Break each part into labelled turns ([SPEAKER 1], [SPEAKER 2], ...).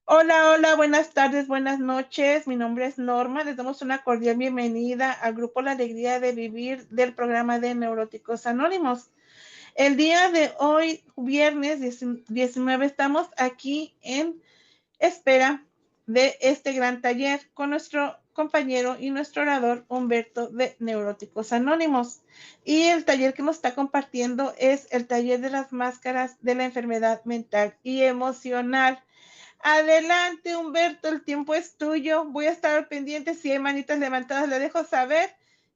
[SPEAKER 1] Hola, hola, buenas tardes, buenas noches. Mi nombre es Norma. Les damos una cordial bienvenida al grupo La Alegría de Vivir del programa de Neuróticos Anónimos. El día de hoy, viernes 19, estamos aquí en espera de este gran taller con nuestro compañero y nuestro orador Humberto de Neuróticos Anónimos. Y el taller que nos está compartiendo es el taller de las máscaras de la enfermedad mental y emocional. Adelante, Humberto, el tiempo es tuyo. Voy a estar al pendiente. Si hay manitas levantadas, le dejo saber.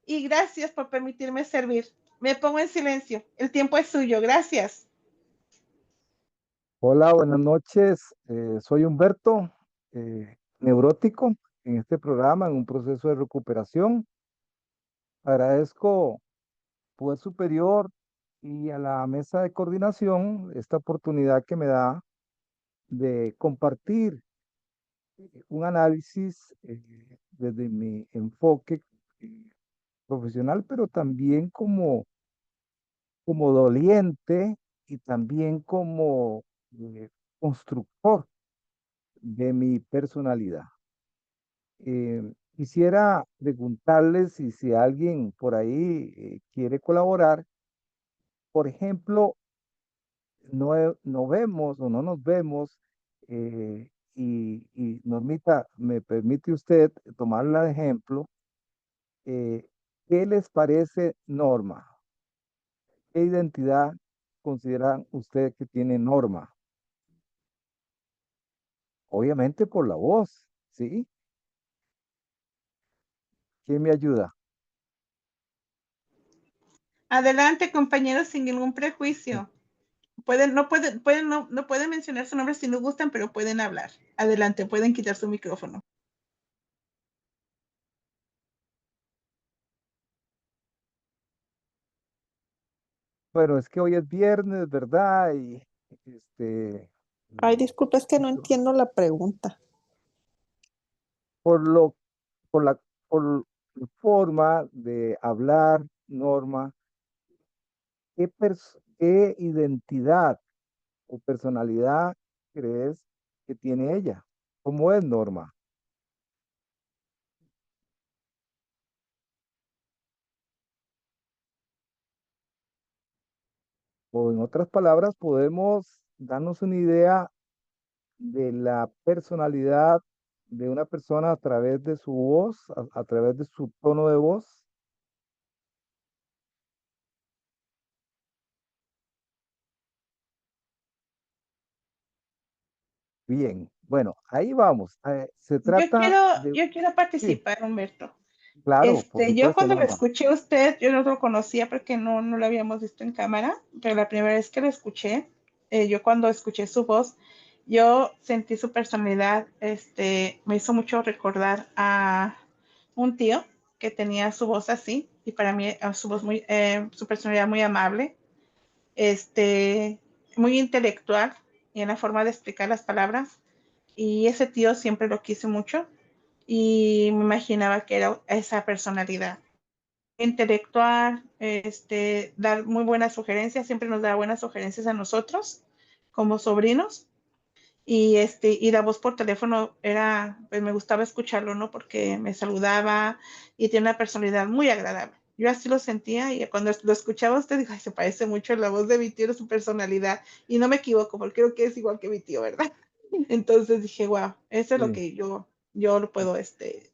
[SPEAKER 1] Y gracias por permitirme servir. Me pongo en silencio. El tiempo es suyo. Gracias.
[SPEAKER 2] Hola, buenas noches. Soy Humberto, neurótico en este programa, en un proceso de recuperación. Agradezco Poder Superior y a la mesa de coordinación esta oportunidad que me da de compartir un análisis desde mi enfoque eh, profesional, pero también como doliente y también como constructor de mi personalidad. Quisiera preguntarles si alguien por ahí quiere colaborar. Por ejemplo, no vemos o no nos vemos y Normita, ¿me permite usted tomarla de ejemplo? eh, ¿Qué les parece Norma? ¿Qué identidad consideran usted que tiene Norma? Obviamente por la voz, ¿sí? ¿Quién me ayuda?
[SPEAKER 1] Adelante, compañeros, sin ningún prejuicio. No pueden mencionar su nombre si no gustan, pero pueden hablar. Adelante, pueden quitar su micrófono.
[SPEAKER 2] Bueno, es que hoy es viernes, ¿verdad? Y este,
[SPEAKER 3] Ay,
[SPEAKER 2] mm,
[SPEAKER 3] disculpa, es que no entiendo la pregunta.
[SPEAKER 2] por lo, por la forma de hablar, Norma, ¿qué identidad o personalidad crees que tiene ella? ¿Cómo es Norma? O en otras palabras, podemos darnos una idea de la personalidad de una persona a través de su voz, a través de su tono de voz. Bien, bueno, ahí vamos. Se trata de,
[SPEAKER 1] Yo quiero
[SPEAKER 2] sí,
[SPEAKER 1] participar, Humberto.
[SPEAKER 2] claro, por
[SPEAKER 1] Yo
[SPEAKER 2] supuesto,
[SPEAKER 1] cuando lo
[SPEAKER 2] Norma.
[SPEAKER 1] escuché a usted, yo no lo conocía porque no lo habíamos visto en cámara, pero la primera vez que lo escuché, yo cuando escuché su voz, yo sentí su personalidad, me hizo mucho recordar a un tío que tenía su voz así, y para mí su personalidad muy amable, este, muy intelectual y en la forma de explicar las palabras, y ese tío siempre lo quise mucho y me imaginaba que era esa personalidad intelectual, dar muy buenas sugerencias, siempre nos da buenas sugerencias a nosotros como sobrinos. Y la voz por teléfono era, pues me gustaba escucharlo, ¿no? Porque me saludaba y tiene una personalidad muy agradable. Yo así lo sentía y cuando lo escuchaba usted, dije, "Ay, se parece mucho a la voz de mi tío, su personalidad". Y no me equivoco, porque creo que es igual que mi tío, ¿verdad? Entonces dije, wow, eso es lo
[SPEAKER 2] Sí,
[SPEAKER 1] que yo lo puedo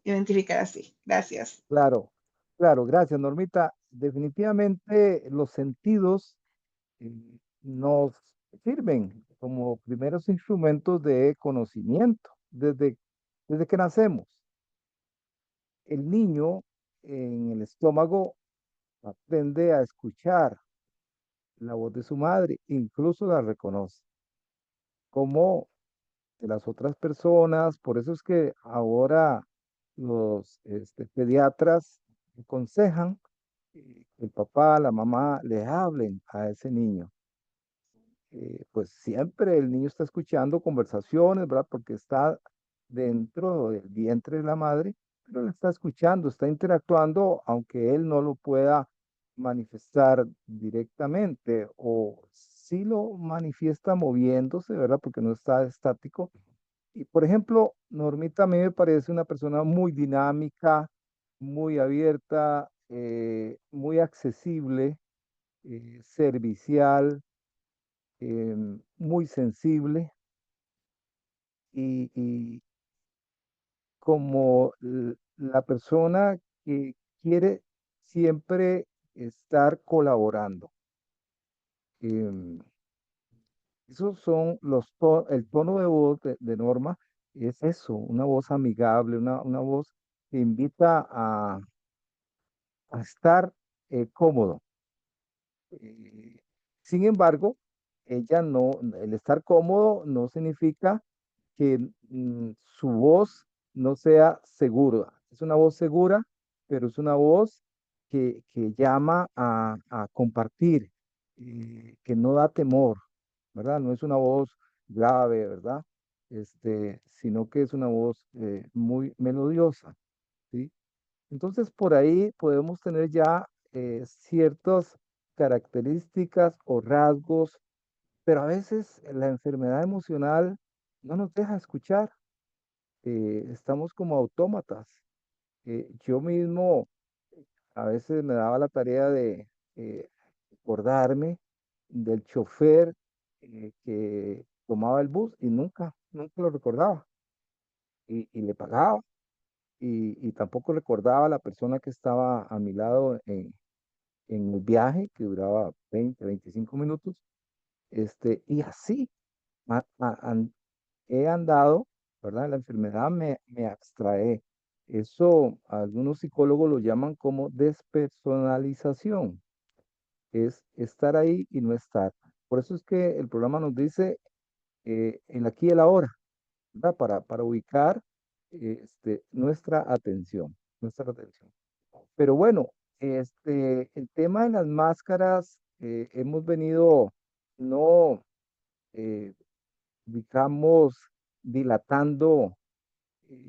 [SPEAKER 1] identificar así. Gracias.
[SPEAKER 2] claro, claro, gracias, Normita. Definitivamente los sentidos eh, nos sirven como primeros instrumentos de conocimiento desde que nacemos. El niño en el estómago aprende a escuchar la voz de su madre, incluso la reconoce como de las otras personas. Por eso es que ahora los pediatras aconsejan que el papá, la mamá le hablen a ese niño. Pues siempre el niño está escuchando conversaciones, ¿verdad? Porque está dentro del vientre de la madre, pero él está escuchando, está interactuando, aunque él no lo pueda manifestar directamente, o sí lo manifiesta moviéndose, ¿verdad? Porque no está estático, Y por ejemplo, Normita a mí me parece una persona muy dinámica, muy abierta, muy accesible, servicial, muy sensible y como la persona que quiere siempre estar colaborando. Em, Esos son el tono de voz de Norma, es eso, una voz amigable, una voz que invita a estar cómodo. Eh, Sin embargo, ella no, el estar cómodo no significa que su voz no sea segura. Es una voz segura, pero es una voz que llama a compartir, que no da temor, ¿verdad? No es una voz grave, ¿verdad? Sino que es una voz muy melodiosa, ¿sí? Entonces, por ahí podemos tener ya ciertas características o rasgos, pero a veces la enfermedad emocional no nos deja escuchar. Estamos como autómatas. Yo mismo a veces me daba la tarea de acordarme del chofer que tomaba el bus y nunca lo recordaba. Y le pagaba y tampoco recordaba a la persona que estaba a mi lado en el viaje, que duraba 20, 25 minutos. Y así a- a- an- he andado, ¿verdad? La enfermedad me abstrae. Eso algunos psicólogos lo llaman como despersonalización. Es estar ahí y no estar. Por eso es que el programa nos dice el aquí y el ahora, ¿verdad? Para ubicar nuestra atención. Pero bueno, el tema de las máscaras, hemos venido no, eh, digamos, dilatando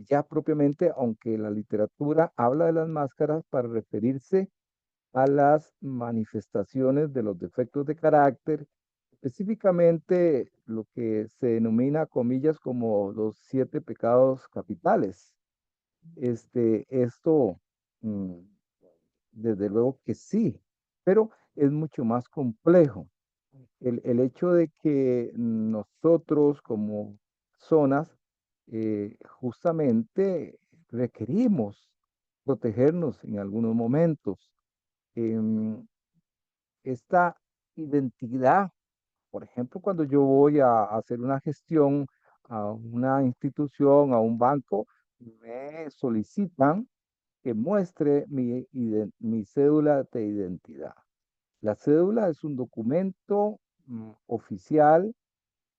[SPEAKER 2] ya propiamente, aunque la literatura habla de las máscaras para referirse a las manifestaciones de los defectos de carácter, específicamente lo que se denomina, comillas, como los 7 pecados capitales. Esto, mm, desde luego que sí, pero es mucho más complejo. El hecho de que nosotros como personas justamente requerimos protegernos en algunos momentos. Em, Esta identidad, por ejemplo, cuando yo voy a hacer una gestión a una institución, a un banco, me solicitan que muestre mi cédula de identidad. La cédula es un documento oficial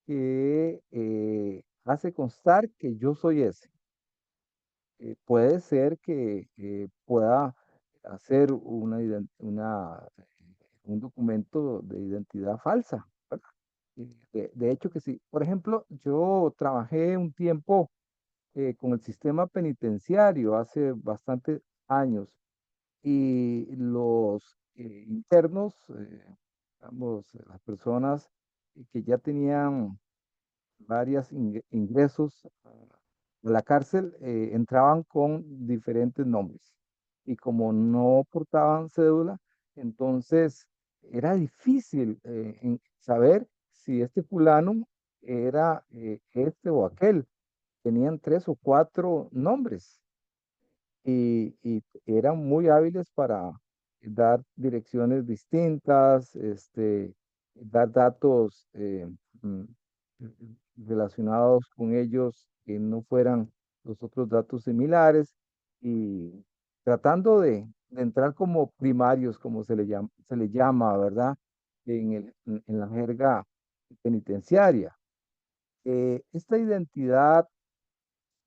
[SPEAKER 2] que hace constar que yo soy ese. Puede ser que pueda hacer un documento de identidad falsa, ¿verdad? De hecho que sí. Por ejemplo, yo trabajé un tiempo con el sistema penitenciario hace bastantes años y los internos, digamos, las personas que ya tenían varios ingresos a la cárcel, entraban con diferentes nombres. Y como no portaban cédula, entonces era difícil saber si este fulano era este o aquel. Tenían 3 o 4 nombres y eran muy hábiles para dar direcciones distintas, dar datos mm, relacionados con ellos que no fueran los otros datos similares y tratando de entrar como primarios, como se le llama, ¿verdad? En la jerga penitenciaria. Esta identidad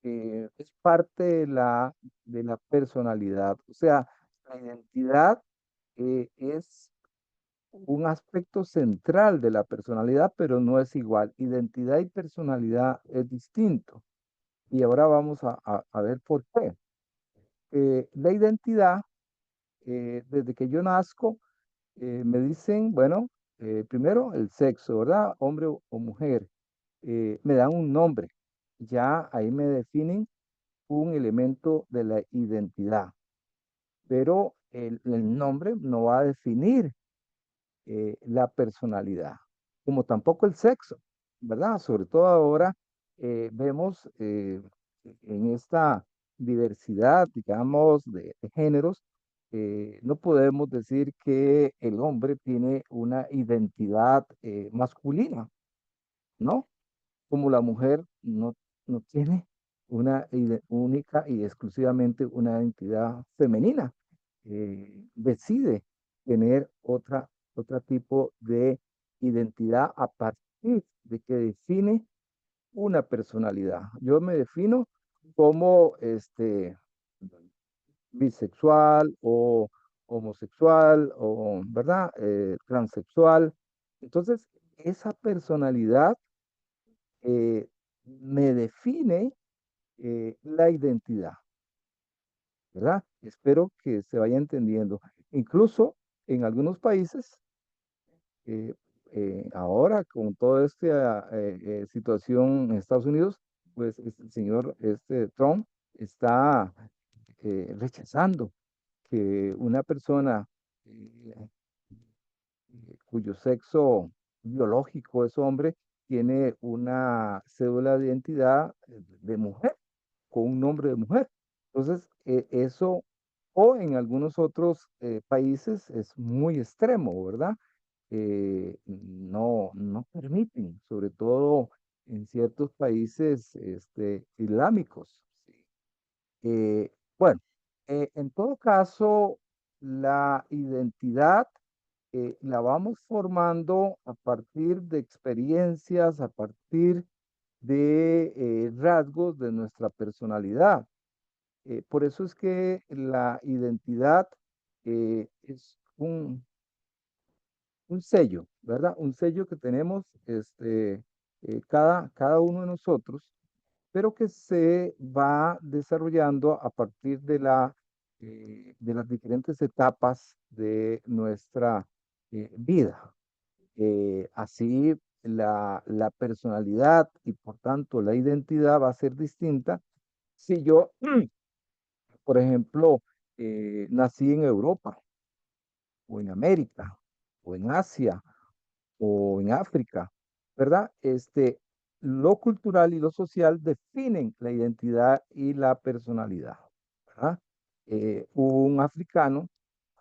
[SPEAKER 2] es parte de la personalidad. O sea, la identidad es un aspecto central de la personalidad, pero no es igual. Identidad y personalidad es distinto. Y ahora vamos a ver por qué. La identidad, desde que yo nazco, me dicen, bueno, primero el sexo, ¿verdad? Hombre o mujer. Me dan un nombre. ya ahí me definen un elemento de la identidad, pero el nombre no va a definir la personalidad, como tampoco el sexo, ¿verdad? Sobre todo ahora vemos en esta diversidad, digamos, de géneros, no podemos decir que el hombre tiene una identidad masculina, ¿no? Como la mujer no tiene una única y exclusivamente una identidad femenina. Decide tener otra tipo de identidad a partir de que define una personalidad. Yo me defino como bisexual o homosexual o, ¿verdad? Transexual. Entonces, esa personalidad me define la identidad, ¿verdad? Espero que se vaya entendiendo. Incluso en algunos países, eh, ahora con toda esta situación en Estados Unidos, pues el señor Trump está rechazando que una persona eh, cuyo sexo biológico es hombre tiene una cédula de identidad de mujer, con un nombre de mujer. Entonces, eso, o en algunos otros países es muy extremo, ¿verdad? No permiten, sobre todo en ciertos países islámicos. ¿Sí? Bueno, en todo caso, la identidad la vamos formando a partir de experiencias, a partir de rasgos de nuestra personalidad. Por eso es que la identidad es un sello, ¿verdad? Un sello que tenemos cada uno de nosotros, pero que se va desarrollando a partir de las diferentes etapas de nuestra vida. Así la personalidad y por tanto la identidad va a ser distinta si yo, por ejemplo, nací en Europa o en América o en Asia o en África, ¿verdad? Lo cultural y lo social definen la identidad y la personalidad, ¿verdad? Un africano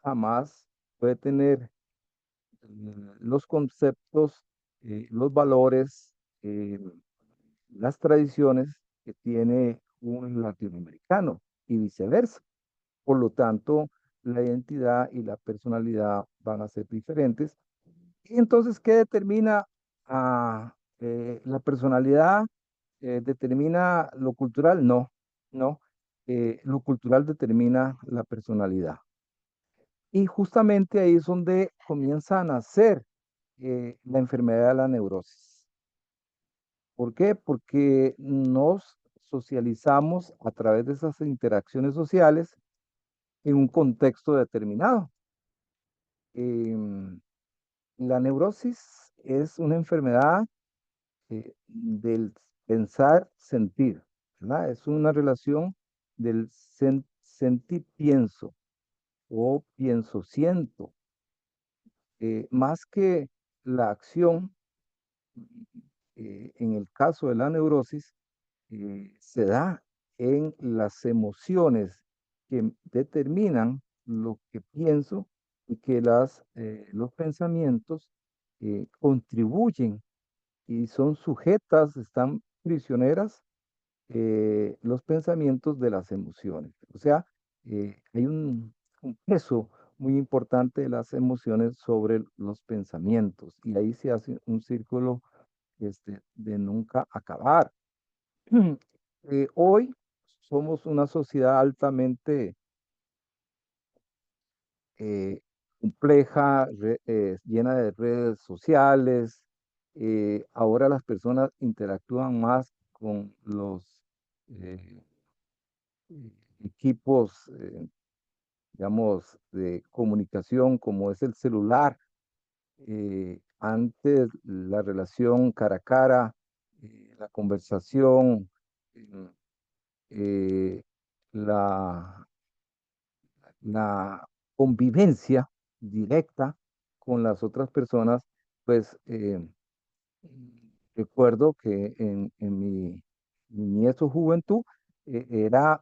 [SPEAKER 2] jamás puede tener los conceptos, los valores, las tradiciones que tiene un latinoamericano y viceversa. Por lo tanto, la identidad y la personalidad van a ser diferentes. Y entonces, ¿qué determina la personalidad? ¿Determina lo cultural? No, no. Lo cultural determina la personalidad. Y justamente ahí es donde comienza a nacer la enfermedad de la neurosis. ¿Por qué? Porque nos socializamos a través de esas interacciones sociales en un contexto determinado. Em, la neurosis es una enfermedad del pensar, sentir, ¿verdad? Es una relación del sentir, pienso o pienso, siento, más que la acción. En el caso de la neurosis, se da en las emociones que determinan lo que pienso y que los pensamientos contribuyen y son sujetas, están prisioneras los pensamientos de las emociones. O sea, hay un peso muy importante de las emociones sobre los pensamientos y ahí se hace un círculo de nunca acabar. Hoy somos una sociedad altamente eh, compleja, llena de redes sociales. Ahora las personas interactúan más con los eh, equipos, digamos, de comunicación como es el celular. Antes la relación cara a cara, la conversación eh, la, la convivencia directa con las otras personas, pues recuerdo que en mi niñez o juventud era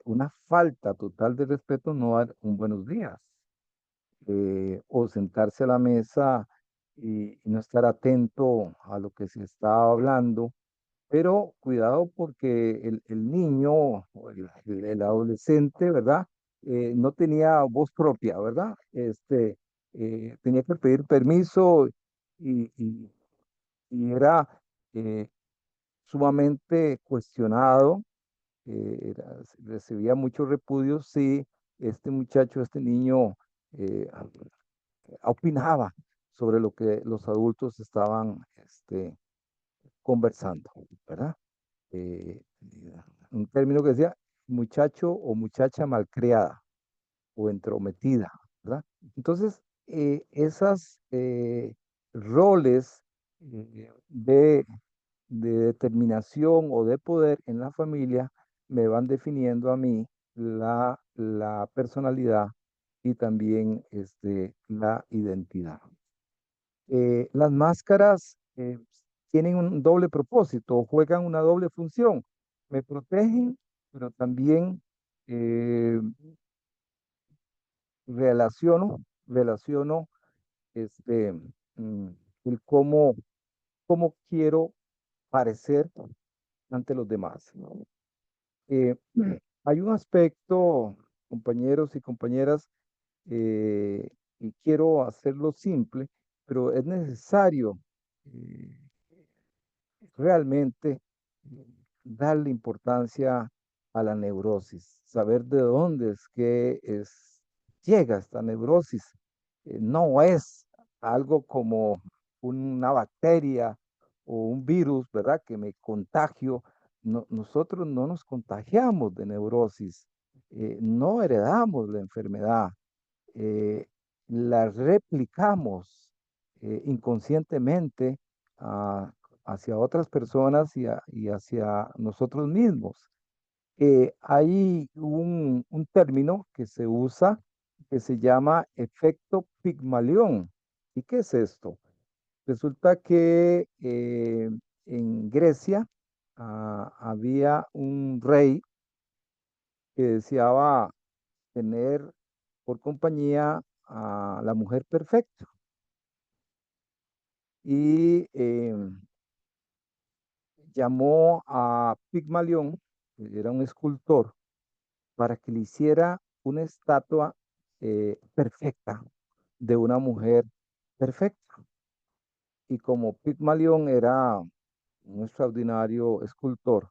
[SPEAKER 2] una falta total de respeto no dar un buenos días, o sentarse a la mesa y no estar atento a lo que se estaba hablando. Pero cuidado porque el niño o el adolescente, ¿verdad? No tenía voz propia, ¿verdad? Tenía que pedir permiso y, y- y era eh, sumamente cuestionado, recibía mucho repudio si este muchacho, este niño, eh, opinaba sobre lo que los adultos estaban conversando, ¿verdad? eh, un término que decía muchacho o muchacha malcriada o entrometida, ¿verdad? Entonces, esas roles de determinación o de poder en la familia me van definiendo a mí la personalidad y también la identidad. Las máscaras tienen un doble propósito, o juegan una doble función. Me protegen, pero también eh, relaciono este, mm, el cómo quiero parecer ante los demás, ¿no? Eh, Hay un aspecto, compañeros y compañeras, eh, y quiero hacerlo simple, pero es necesario eh, realmente darle importancia a la neurosis, saber de dónde es que llega esta neurosis. No es algo como una bacteria o un virus, ¿verdad? Que me contagio. Nosotros no nos contagiamos de neurosis, no heredamos la enfermedad, eh, la replicamos inconscientemente ah, hacia otras personas y hacia nosotros mismos. Hay un término que se usa que se llama efecto Pigmalión. ¿Y qué es esto? Resulta que en Grecia había un rey que deseaba tener por compañía a la mujer perfecta. Y llamó a Pigmalión, que era un escultor, para que le hiciera una estatua perfecta de una mujer perfecta. Y como Pigmalión era un extraordinario escultor,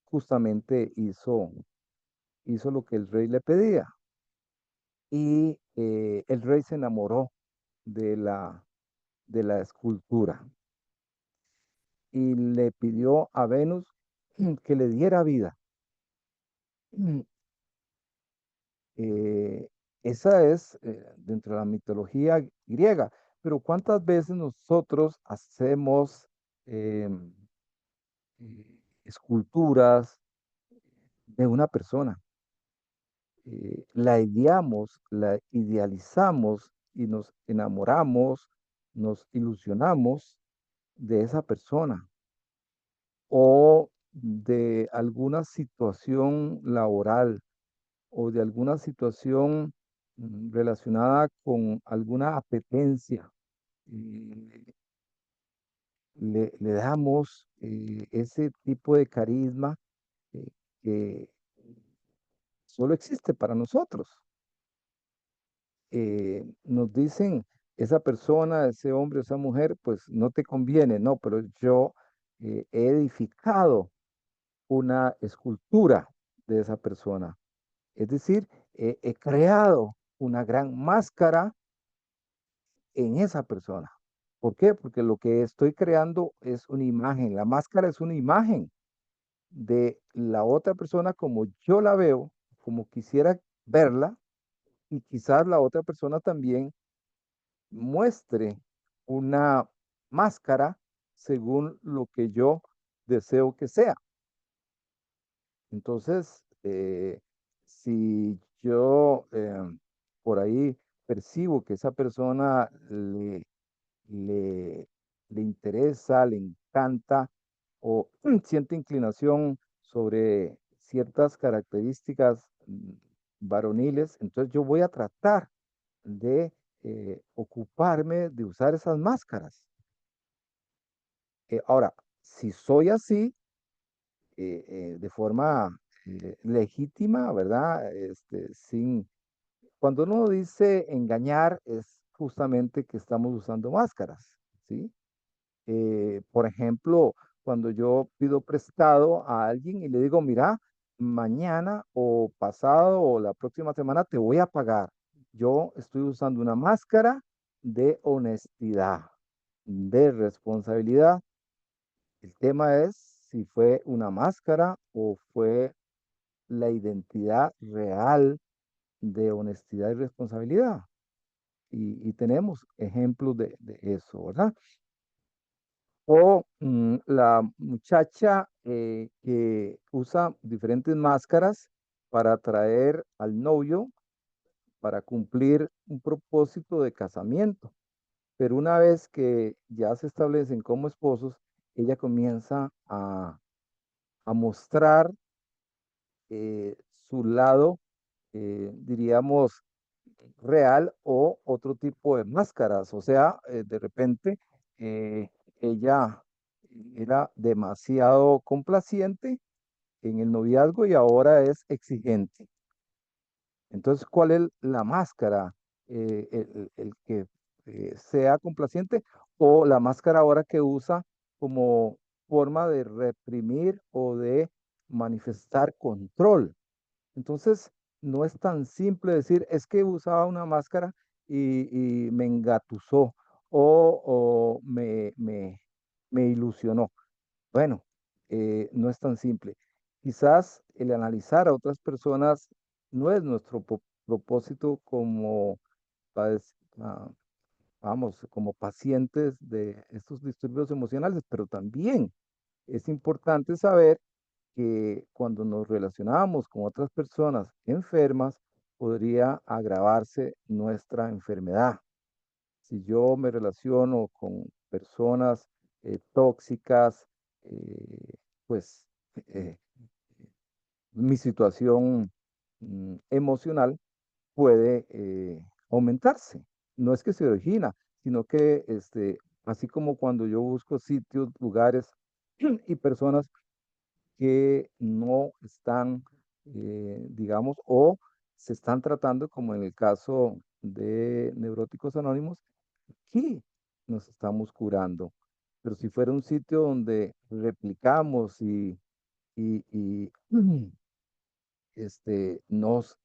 [SPEAKER 2] justamente hizo lo que el rey le pedía. Y el rey se enamoró de la escultura y le pidió a Venus que le diera vida. Eh, Esa es dentro de la mitología griega, pero ¿cuántas veces nosotros hacemos em, esculturas de una persona? La ideamos, la idealizamos y nos enamoramos, nos ilusionamos de esa persona o de alguna situación laboral o de alguna situación relacionada con alguna apetencia. eh, le damos ese tipo de carisma que solo existe para nosotros. Nos dicen, esa persona, ese hombre, esa mujer, pues no te conviene, no, pero yo he edificado una escultura de esa persona. Es decir, he creado una gran máscara en esa persona. ¿Por qué? Porque lo que estoy creando es una imagen. La máscara es una imagen de la otra persona como yo la veo, como quisiera verla, y quizás la otra persona también muestre una máscara según lo que yo deseo que sea. Entonces, si yo por ahí percibo que esa persona le, le interesa, le encanta o siente inclinación sobre ciertas características varoniles, entonces yo voy a tratar de ocuparme de usar esas máscaras. Ahora, si soy así, de forma legítima, ¿verdad? Cuando uno dice engañar, es justamente que estamos usando máscaras, ¿sí? Por ejemplo, cuando yo pido prestado a alguien y le digo, mira, mañana o pasado o la próxima semana te voy a pagar. Yo estoy usando una máscara de honestidad, de responsabilidad. El tema es si fue una máscara o fue la identidad real de honestidad y responsabilidad. Y tenemos ejemplos de eso, ¿verdad? O la muchacha que usa diferentes máscaras para atraer al novio para cumplir un propósito de casamiento. Pero una vez que ya se establecen como esposos, ella comienza a mostrar su lado, diríamos, real o otro tipo de máscaras. O sea, de repente ella era demasiado complaciente en el noviazgo y ahora es exigente. Entonces, ¿cuál es la máscara? El que sea complaciente o la máscara ahora que usa como forma de reprimir o de manifestar control. Entonces, no es tan simple decir, es que usaba una máscara y me engatusó o me ilusionó. Bueno, no es tan simple. Quizás el analizar a otras personas no es nuestro propósito como, padec- ah, vamos, como pacientes de estos disturbios emocionales, pero también es importante saber que cuando nos relacionamos con otras personas enfermas, podría agravarse nuestra enfermedad. Si yo me relaciono con personas tóxicas, pues eh, mi situación emocional puede aumentarse. No es que se origina, sino que así como cuando yo busco sitios, lugares y personas que no están, digamos, o se están tratando, como en el caso de Neuróticos Anónimos, aquí nos estamos curando. Pero si fuera un sitio donde replicamos y nos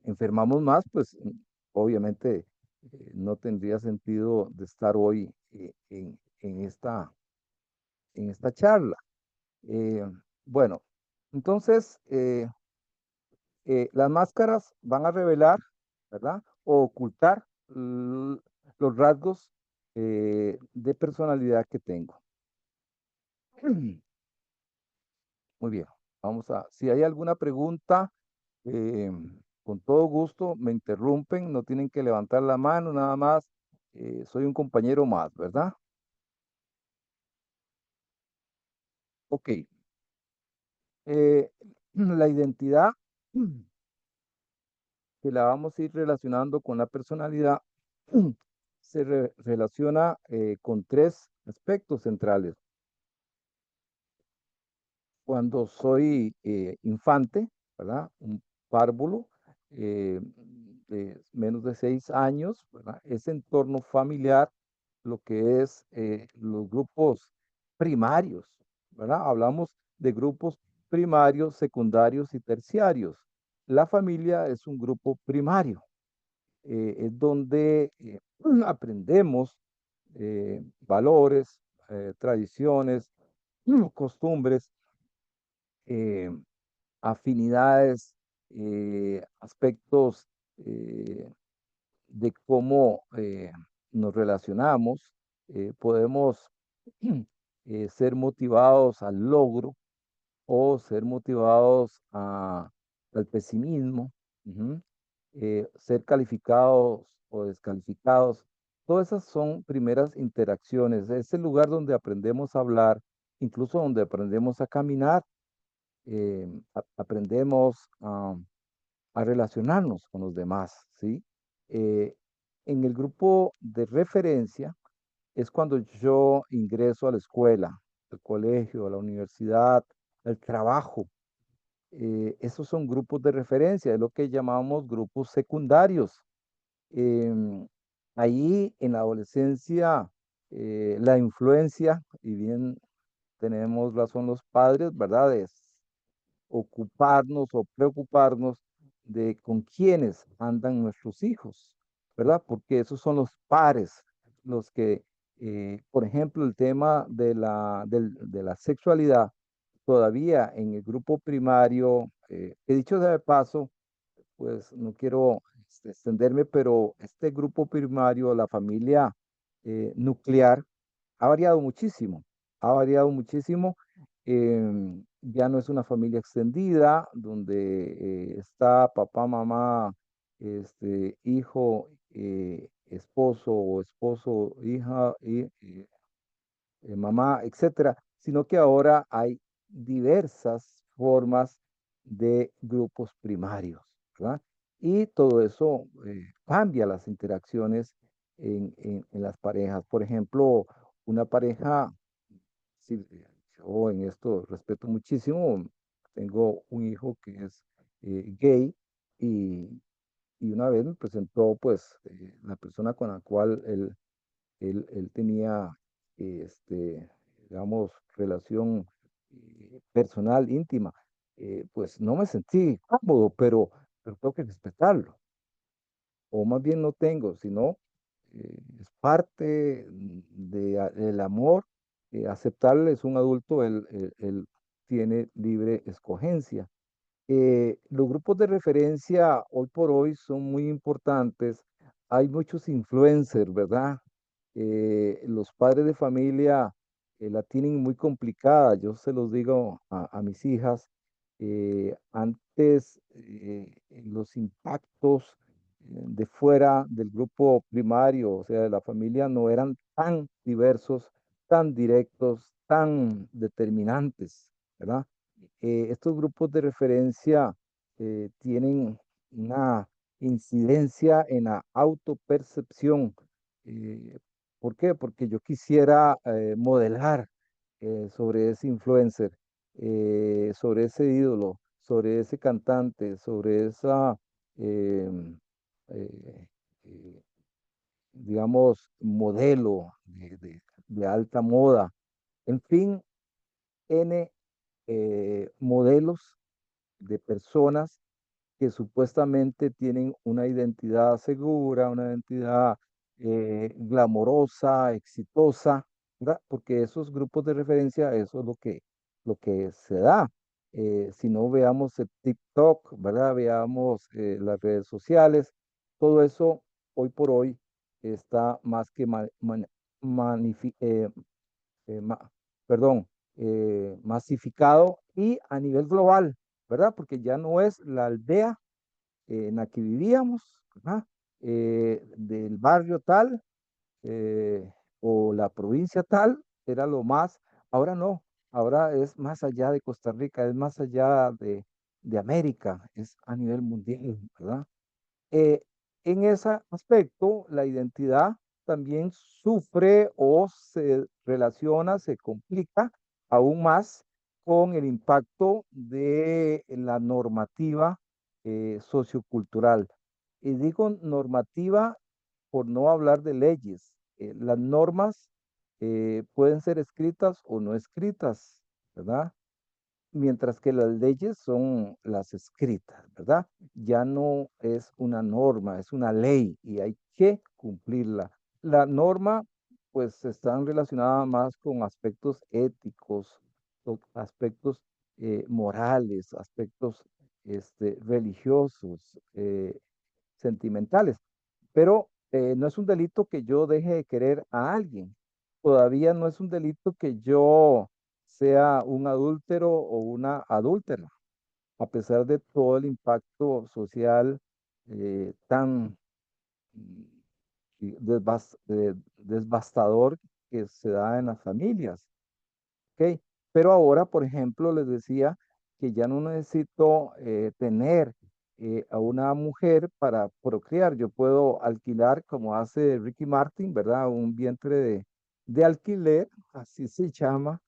[SPEAKER 2] enfermamos más, pues obviamente no tendría sentido de estar hoy en esta charla. Eh, bueno, entonces las máscaras van a revelar, ¿verdad? O ocultar los rasgos de personalidad que tengo. Muy bien, si hay alguna pregunta, eh, con todo gusto me interrumpen, no tienen que levantar la mano, nada más. Soy un compañero más, ¿verdad? Ok. La identidad que la vamos a ir relacionando con la personalidad se relaciona con tres aspectos centrales. Cuando soy infante, ¿verdad? Un párvulo de menos de 6 años, ¿verdad? Ese entorno familiar, lo que es los grupos primarios, ¿verdad? Hablamos de grupos primarios, secundarios y terciarios. La familia es un grupo primario, es donde aprendemos valores, tradiciones, costumbres, eh, afinidades, aspectos de cómo nos relacionamos, podemos ser motivados al logro o ser motivados al pesimismo, ujú, ser calificados o descalificados. Todas esas son primeras interacciones. Es el lugar donde aprendemos a hablar, incluso donde aprendemos a caminar, aprendemos a relacionarnos con los demás, ¿sí? Eh, en el grupo de referencia es cuando yo ingreso a la escuela, al colegio, a la universidad, al trabajo. Esos son grupos de referencia, es lo que llamamos grupos secundarios. Em, Ahí en la adolescencia, la influencia, y bien tenemos razón los padres, ¿verdad? Es ocuparnos o preocuparnos de con quiénes andan nuestros hijos, ¿verdad? Porque esos son los pares, los que, por ejemplo, el tema de la sexualidad, todavía en el grupo primario, he dicho de paso, pues no quiero extenderme, pero este grupo primario, la familia nuclear, ha variado muchísimo, ha variado muchísimo. Ya no es una familia extendida donde está papá, mamá, hijo, esposo o esposo, hija, y mamá, etcétera, sino que ahora hay diversas formas de grupos primarios, ¿verdad? Y todo eso cambia las interacciones en las parejas. Por ejemplo, una pareja, sí, yo en esto respeto muchísimo, tengo un hijo que es gay y, y una vez me presentó pues la persona con la cual él tenía, digamos, relación personal, íntima. Pues no me sentí cómodo, pero tengo que respetarlo. O más bien no tengo, sino es parte del amor. Aceptarle, es un adulto, él tiene libre escogencia. Los grupos de referencia hoy por hoy son muy importantes. Hay muchos influencers, ¿verdad? Los padres de familia la tienen muy complicada. Yo se los digo a mis hijas. Antes los impactos de fuera del grupo primario, o sea, de la familia, no eran tan diversos, tan directos, tan determinantes, ¿verdad? Estos grupos de referencia tienen una incidencia en la autopercepción. Eh, ¿Por qué? Porque yo quisiera modelar sobre ese influencer, sobre ese ídolo, sobre ese cantante, sobre esa, em, eh, eh, digamos, modelo de alta moda. En fin, N modelos de personas que supuestamente tienen una identidad segura, una identidad glamorosa, exitosa, ¿verdad? Porque esos grupos de referencia, eso es lo que se da. Si no veamos el TikTok, ¿verdad? Veamos las redes sociales, todo eso hoy por hoy está más que manifi- ma- perdón, masificado y a nivel global, ¿verdad? Porque ya no es la aldea en la que vivíamos, ¿verdad? Del barrio tal o la provincia tal, era lo más, ahora no, ahora es más allá de Costa Rica, es más allá de América, es a nivel mundial, ¿verdad? Eh, en ese aspecto, la identidad también sufre o se relaciona, se complica aún más con el impacto de la normativa sociocultural. Y digo normativa por no hablar de leyes. Las normas pueden ser escritas o no escritas, ¿verdad? Mientras que las leyes son las escritas, ¿verdad? Ya no es una norma, es una ley y hay que cumplirla. La norma, pues, están relacionadas más con aspectos éticos, o aspectos morales, aspectos religiosos, sentimentales. Pero no es un delito que yo deje de querer a alguien. Todavía no es un delito que yo sea un adúltero o una adúltera, a pesar de todo el impacto social tan mm, devastador que se da en las familias. ¿Ok? Pero ahora, por ejemplo, les decía que ya no necesito tener a una mujer para procrear. Yo puedo alquilar, como hace Ricky Martin, ¿verdad? Un vientre de alquiler, así se llama,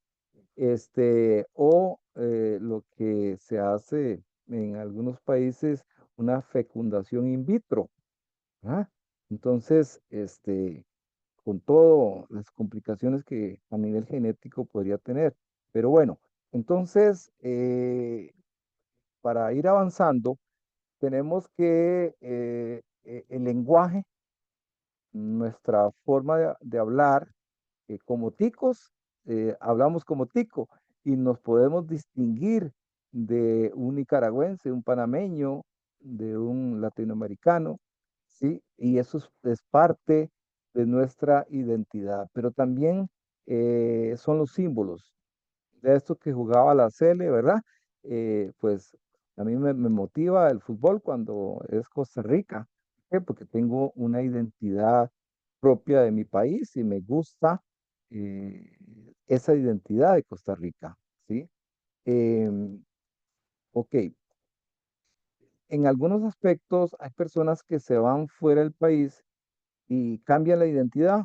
[SPEAKER 2] o lo que se hace en algunos países, una fecundación in vitro. ¿Ah? Entonces, con todas las complicaciones que a nivel genético podría tener. Pero bueno, entonces, para ir avanzando, tenemos que el lenguaje, nuestra forma de hablar, como ticos, hablamos como tico y nos podemos distinguir de un nicaragüense, un panameño, de un latinoamericano, ¿sí? Y eso es parte de nuestra identidad, pero también son los símbolos de esto que jugaba la Cele, ¿verdad? Pues a mí me motiva el fútbol cuando es Costa Rica. ¿Por qué? Porque tengo una identidad propia de mi país y me gusta eh, esa identidad de Costa Rica, ¿sí? Em, ok, en algunos aspectos hay personas que se van fuera del país y cambian la identidad.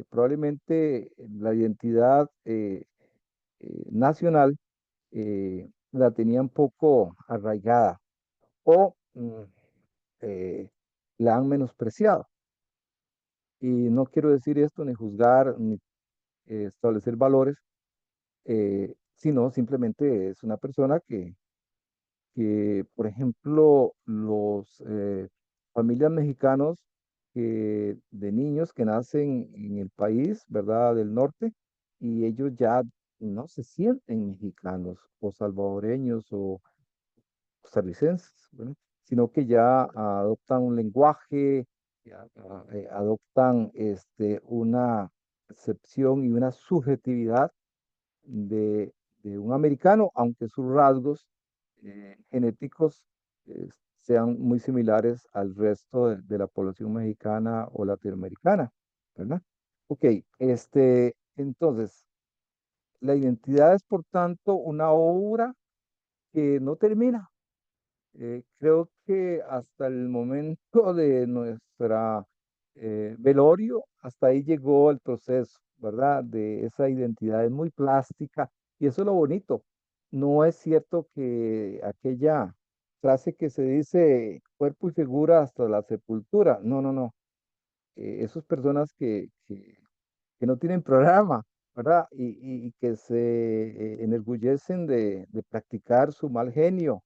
[SPEAKER 2] Probablemente la identidad nacional la tenían poco arraigada o la han menospreciado. Y no quiero decir esto ni juzgar ni establecer valores, sino simplemente es una persona por ejemplo, los familias mexicanos de niños que nacen en el país, ¿verdad? Del norte, y ellos ya no se sienten mexicanos o salvadoreños o costarricenses, ¿verdad? Sino que ya adoptan un lenguaje, ya, adoptan una percepción y una subjetividad de, de un americano, aunque sus rasgos genéticos sean muy similares al resto de la población mexicana o latinoamericana, ¿verdad? Ok, entonces, la identidad es por tanto una obra que no termina. Creo que hasta el momento de nuestra velorio, hasta ahí llegó el proceso, ¿verdad? De esa identidad es muy plástica y eso es lo bonito. No es cierto que aquella frase que se dice cuerpo y figura hasta la sepultura. No, no, no. Esas personas que no tienen programa, ¿verdad? Y que se enorgullecen de practicar su mal genio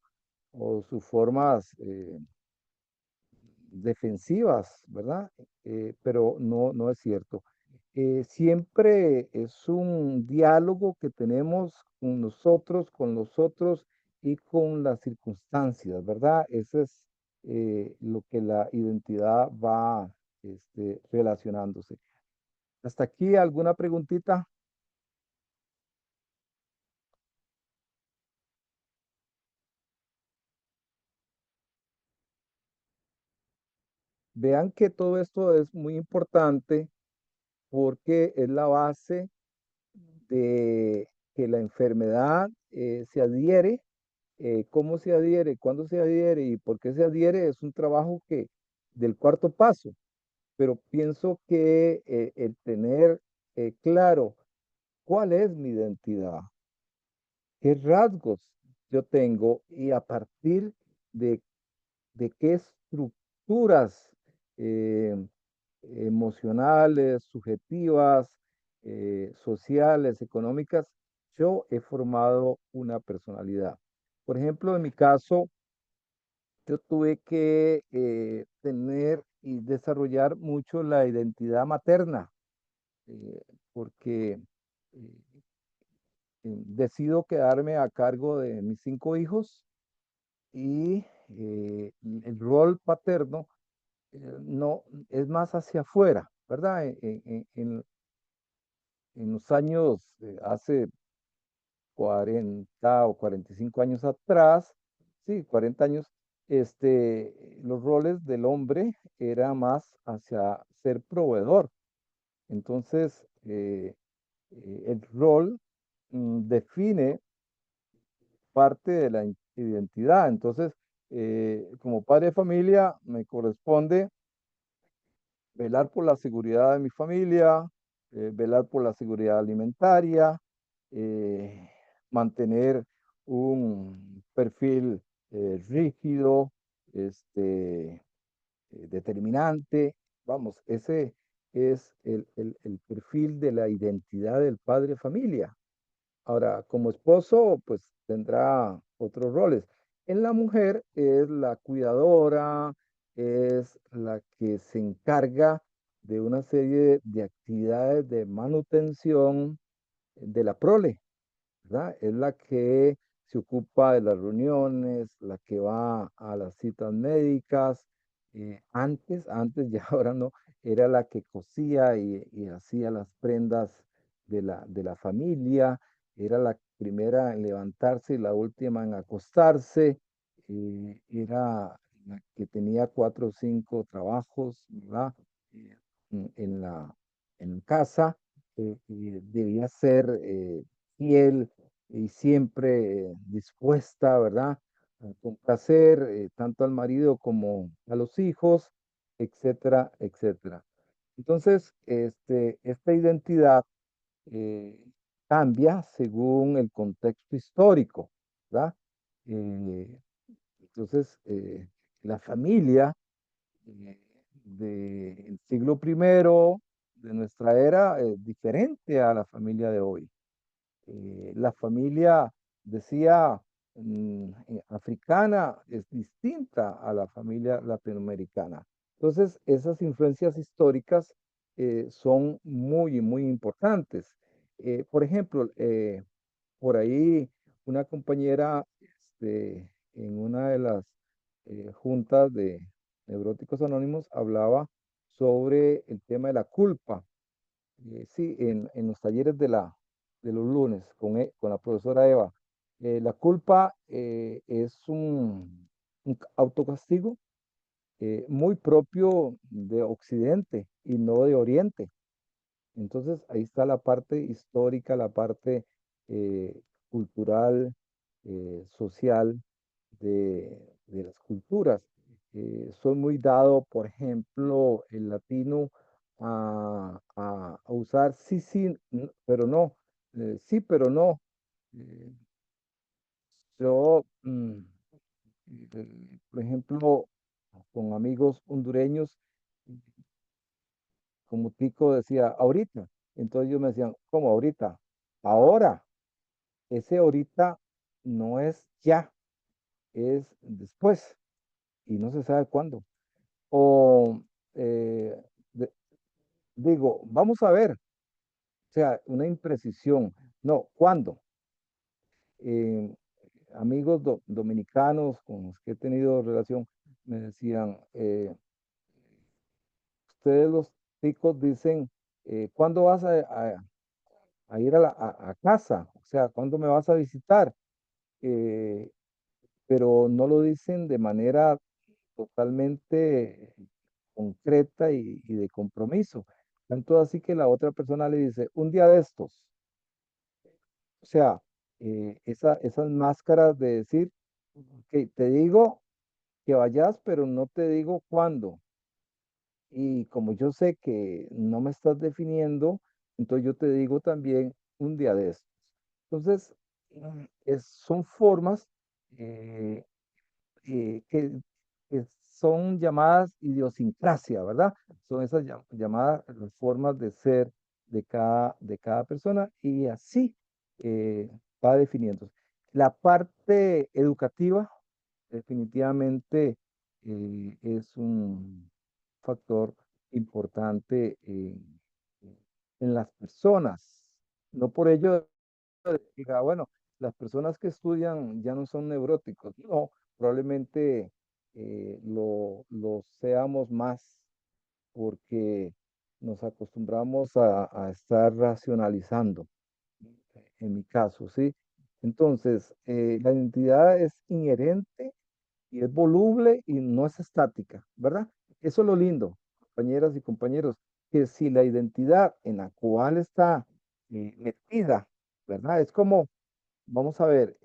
[SPEAKER 2] o sus formas defensivas, ¿verdad? Pero no, no es cierto. Siempre es un diálogo que tenemos con los otros y con las circunstancias, ¿verdad? Eso es lo que la identidad va relacionándose. Hasta aquí, ¿alguna preguntita? Vean que todo esto es muy importante porque es la base de que la enfermedad se adhiere, cómo se adhiere, cuándo se adhiere y por qué se adhiere es un trabajo del cuarto paso, pero pienso que el tener claro cuál es mi identidad, qué rasgos yo tengo y a partir de, de qué estructuras eh, emocionales, subjetivas, sociales, económicas, yo he formado una personalidad. Por ejemplo, en mi caso, yo tuve que tener y desarrollar mucho la identidad materna, porque decido quedarme a cargo de mis 5 hijos y el rol paterno no es más hacia afuera, ¿verdad? en los años, hace 40 o 45 años atrás, sí, 40 años, los roles del hombre era más hacia ser proveedor. Entonces, el rol define parte de la identidad. Entonces, como padre de familia, me corresponde velar por la seguridad de mi familia, velar por la seguridad alimentaria, eh, mantener un perfil rígido, determinante. Vamos, ese es el perfil de la identidad del padre de familia. Ahora, como esposo, pues tendrá otros roles. En la mujer es la cuidadora, es la que se encarga de una serie de actividades de manutención de la prole, ¿verdad? Es la que se ocupa de las reuniones, la que va a las citas médicas. Antes, ya ahora no, era la que cosía y hacía las prendas de la familia, era la primera en levantarse y la última en acostarse, era la que tenía 4 o 5 trabajos, ¿verdad? Eh, en casa, y debía ser fiel y siempre dispuesta, ¿verdad? A complacer tanto al marido como a los hijos, etcétera, etcétera. Entonces, esta identidad eh, cambia según el contexto histórico, ¿verdad? Eh, entonces, la familia del siglo primero de nuestra era es diferente a la familia de hoy. La familia, decía, africana es distinta a la familia latinoamericana. Entonces, esas influencias históricas son muy, muy importantes. Por ejemplo, por ahí una compañera en una de las juntas de Neuróticos Anónimos hablaba sobre el tema de la culpa. Sí, en los talleres de los lunes con la profesora Eva. La culpa es un autocastigo muy propio de Occidente y no de Oriente. Entonces, ahí está la parte histórica, la parte eh, cultural, social de las culturas. Soy muy dado, por ejemplo, el latino a usar sí, sí, pero no, sí, pero no. Eh, yo, por ejemplo, con amigos hondureños, como Tico decía, ahorita. Entonces ellos me decían, ¿cómo ahorita? Ahora. Ese ahorita no es ya, es después y no se sabe cuándo. O eh, de- digo, vamos a ver, o sea, una imprecisión. No, ¿cuándo? Eh, amigos dominicanos con los que he tenido relación me decían, ustedes los chicos dicen, ¿cuándo vas a ir a casa? O sea, ¿cuándo me vas a visitar? Eh, pero no lo dicen de manera totalmente concreta y de compromiso. Tanto así que la otra persona le dice, un día de estos. O sea, esas máscaras de decir, que te digo que vayas, pero no te digo cuándo. Y como yo sé que no me estás definiendo, entonces yo te digo también un día de estos. Entonces, son formas eh, que son llamadas idiosincrasia, ¿verdad? Son esas llamadas formas de ser de cada persona y así eh, va definiendo. La parte educativa definitivamente es un factor importante en las personas. No por ello diga, bueno, las personas que estudian ya no son neuróticos. No, probablemente lo seamos más porque nos acostumbramos a estar racionalizando, en mi caso, ¿sí? Entonces, la identidad es inherente y es voluble y no es estática, ¿verdad? Eso es lo lindo, compañeras y compañeros, que si la identidad en la cual está metida, ¿verdad? Es como, vamos a ver,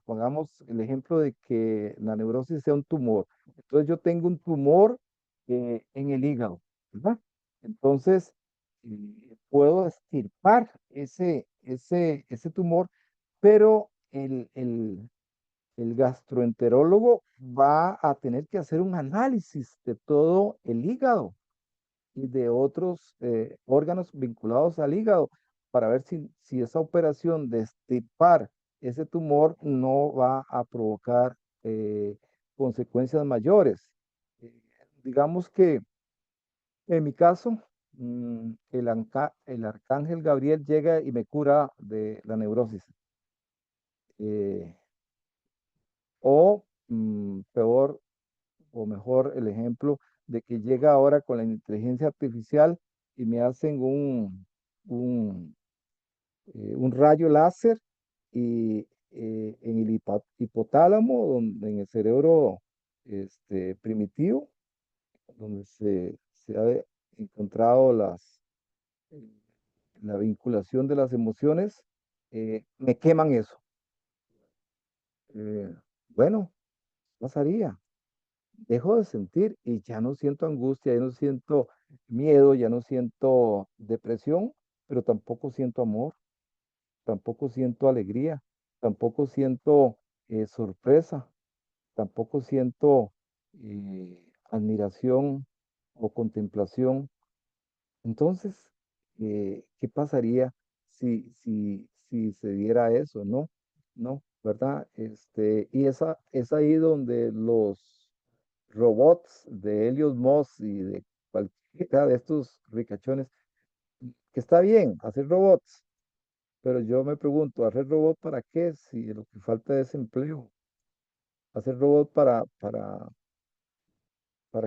[SPEAKER 2] pongamos el ejemplo de que la neurosis sea un tumor. Entonces yo tengo un tumor en el hígado, ¿verdad? Entonces puedo extirpar ese tumor, pero el gastroenterólogo va a tener que hacer un análisis de todo el hígado y de otros órganos vinculados al hígado para ver si esa operación de extirpar ese tumor no va a provocar consecuencias mayores. Eh, digamos que en mi caso, el arcángel Gabriel llega y me cura de la neurosis. Eh, o peor o mejor el ejemplo de que llega ahora con la inteligencia artificial y me hacen un, un rayo láser y en el hipotálamo, donde, en el cerebro primitivo, donde se ha encontrado eh, la vinculación de las emociones, me queman eso. Eh, bueno, pasaría. Dejo de sentir y ya no siento angustia, ya no siento miedo, ya no siento depresión, pero tampoco siento amor, tampoco siento alegría, tampoco siento sorpresa, tampoco siento admiración o contemplación. Entonces, ¿qué pasaría si se diera eso? No, no, ¿verdad? Y es ahí donde los robots de Elon Musk y de cualquiera de estos ricachones, que está bien hacer robots, pero yo me pregunto, ¿hacer robot para qué? Si lo que falta es empleo. Hacer robot para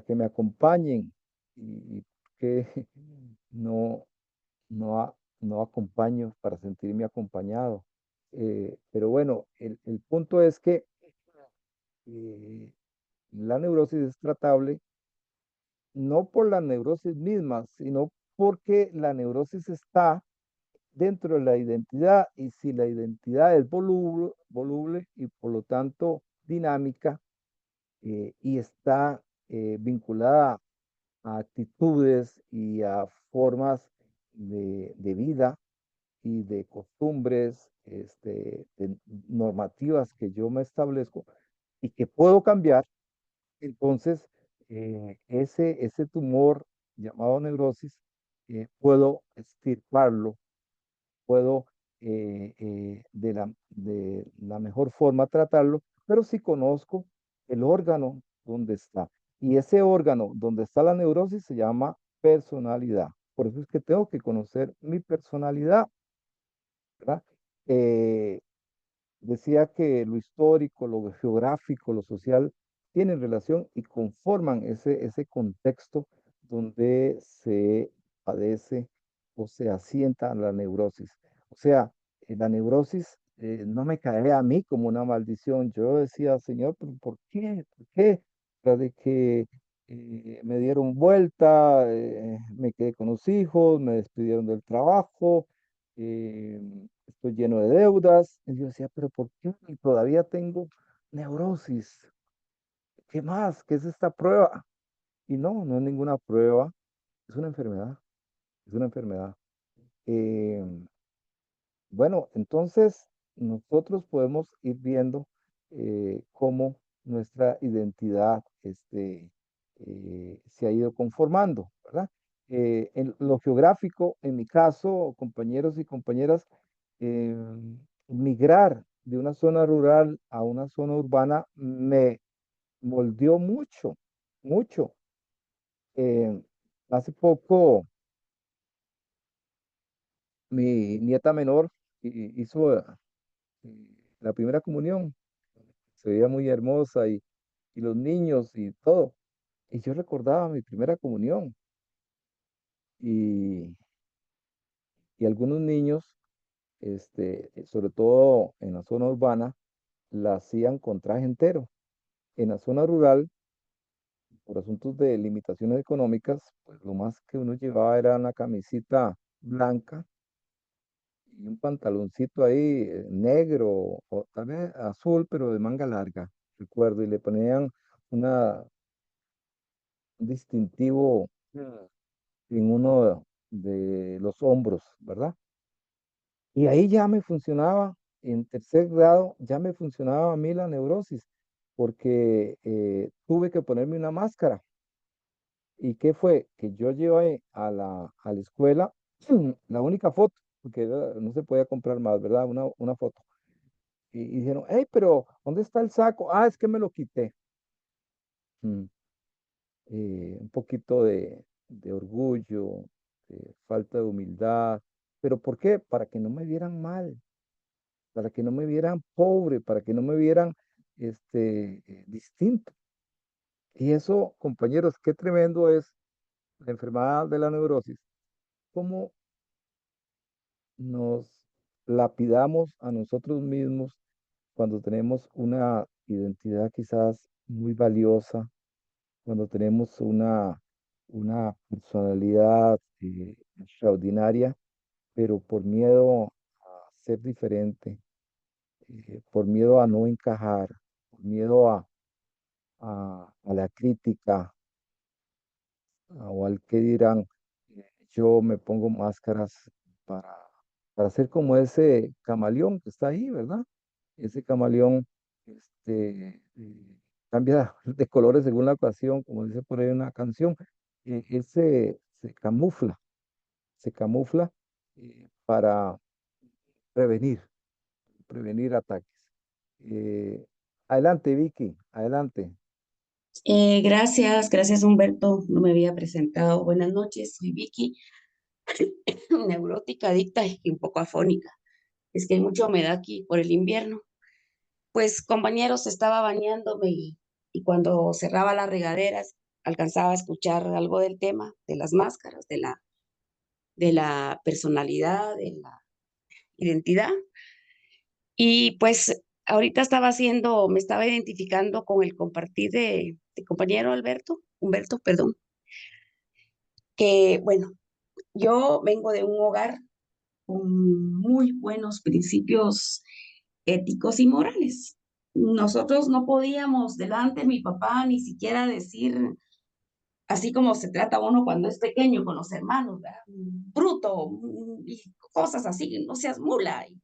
[SPEAKER 2] que me acompañen y que no, no acompaño para sentirme acompañado. Pero bueno, el punto es que eh, la neurosis es tratable no por la neurosis misma, sino porque la neurosis está dentro de la identidad y si la identidad es voluble y por lo tanto dinámica y está vinculada a actitudes y a formas de vida y de costumbres normativas que yo me establezco y que puedo cambiar, entonces ese tumor llamado neurosis puedo extirparlo, puedo de la mejor forma tratarlo, pero si conozco el órgano donde está. Y ese órgano donde está la neurosis se llama personalidad. Por eso es que tengo que conocer mi personalidad, ¿verdad? Eh, Decía que lo histórico, lo geográfico, lo social tienen relación y conforman ese contexto donde se padece o se asienta la neurosis. O sea, la neurosis no me cae a mí como una maldición. Yo decía, Señor, ¿pero por qué? ¿Por qué? Tras de que me dieron vuelta, me quedé con los hijos, me despidieron del trabajo, eh, estoy lleno de deudas. Y yo decía, pero ¿por qué todavía tengo neurosis? ¿Qué más? ¿Qué es esta prueba? Y no, no es ninguna prueba, es una enfermedad, es una enfermedad. Eh, bueno, entonces nosotros podemos ir viendo cómo nuestra identidad se ha ido conformando, ¿verdad? En lo geográfico, en mi caso, compañeros y compañeras, eh, migrar de una zona rural a una zona urbana me moldeó mucho, mucho. Eh, Hace poco mi nieta menor hizo la primera comunión. Se veía muy hermosa y los niños y todo. Y yo recordaba mi primera comunión. y, y algunos niños, sobre todo en la zona urbana, la hacían con traje entero. En la zona rural, por asuntos de limitaciones económicas, pues lo más que uno llevaba era una camisita blanca y un pantaloncito ahí negro o tal vez azul, pero de manga larga, recuerdo, y le ponían un distintivo en uno de los hombros, ¿verdad? Y ahí ya me funcionaba, en tercer grado ya me funcionaba a mí la neurosis, porque tuve que ponerme una máscara. ¿Y qué fue? Que yo llevé a la escuela la única foto, porque no se podía comprar más, ¿verdad? Una foto. Y dijeron, hey, pero ¿dónde está el saco? Ah, es que me lo quité. Mm, un poquito de orgullo, de falta de humildad. ¿Pero por qué? Para que no me vieran mal, para que no me vieran pobre, para que no me vieran distinto. Y eso, compañeros, qué tremendo es la enfermedad de la neurosis. Cómo nos lapidamos a nosotros mismos cuando tenemos una identidad quizás muy valiosa, cuando tenemos una personalidad extraordinaria, pero por miedo a ser diferente, por miedo a no encajar, por miedo a la crítica, o al que dirán, yo me pongo máscaras para, para ser como ese camaleón que está ahí, ¿verdad? Ese camaleón cambia de colores según la ocasión, como dice por ahí una canción. Él se camufla para prevenir, prevenir ataques. Eh, Adelante, Vicky, adelante.
[SPEAKER 4] Gracias Humberto, no me había presentado. Buenas noches, soy Vicky, neurótica, adicta y un poco afónica. Es que hay mucha humedad aquí por el invierno. Pues compañeros, estaba bañándome y cuando cerraba las regaderas alcanzaba a escuchar algo del tema, de las máscaras, de la personalidad, de la identidad. Y pues ahorita me estaba identificando con el compartir de compañero Humberto, perdón, que bueno, yo vengo de un hogar con muy buenos principios éticos y morales. Nosotros no podíamos delante de mi papá ni siquiera decir, así como se trata uno cuando es pequeño con los hermanos, ¿verdad? Bruto y cosas así, no seas mula. Y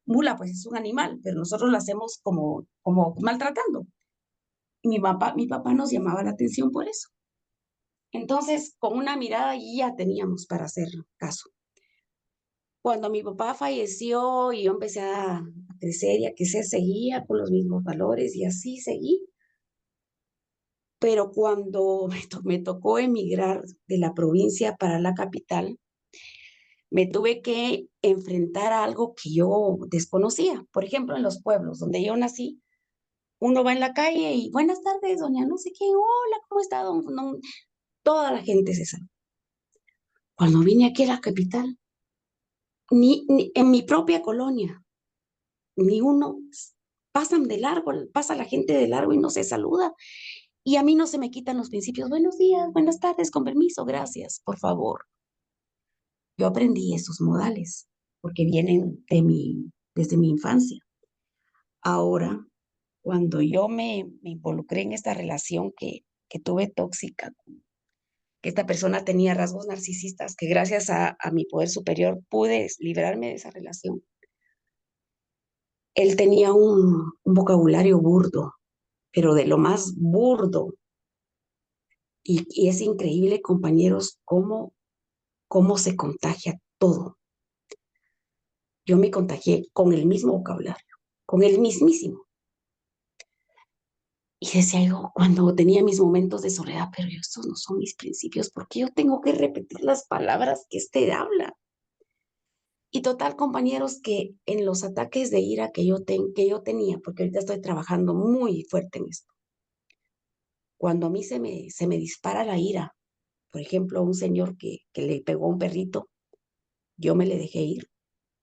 [SPEAKER 4] mula pues es un animal, pero nosotros lo hacemos como maltratando. Y mi papá nos llamaba la atención por eso. Entonces, con una mirada ya teníamos para hacer caso. Cuando mi papá falleció y yo empecé a crecer y a crecer, seguía con los mismos valores y así seguí. Pero cuando me tocó emigrar de la provincia para la capital, me tuve que enfrentar a algo que yo desconocía. Por ejemplo, en los pueblos donde yo nací, uno va en la calle y buenas tardes, doña no sé qué, hola, ¿cómo está, don? Toda la gente se sabe. Cuando vine aquí a la capital, ni en mi propia colonia, ni uno pasan de largo, pasa la gente de largo y no se saluda. Y a mí no se me quitan los principios. Buenos días, buenas tardes, con permiso, gracias, por favor. Yo aprendí esos modales porque vienen desde mi infancia. Ahora, cuando yo me involucré en esta relación que tuve tóxica, que esta persona tenía rasgos narcisistas, que gracias a mi poder superior pude liberarme de esa relación. Él tenía un vocabulario burdo, pero de lo más burdo. Y es increíble, compañeros, cómo se contagia todo. Yo me contagié con el mismo vocabulario, con el mismísimo. Y decía yo, cuando tenía mis momentos de soledad, pero estos no son mis principios, ¿por qué yo tengo que repetir las palabras que habla? Y total, compañeros, que en los ataques de ira que yo tenía, porque ahorita estoy trabajando muy fuerte en esto, cuando a mí se me dispara la ira, Por ejemplo, un señor que le pegó a un perrito, yo me le dejé ir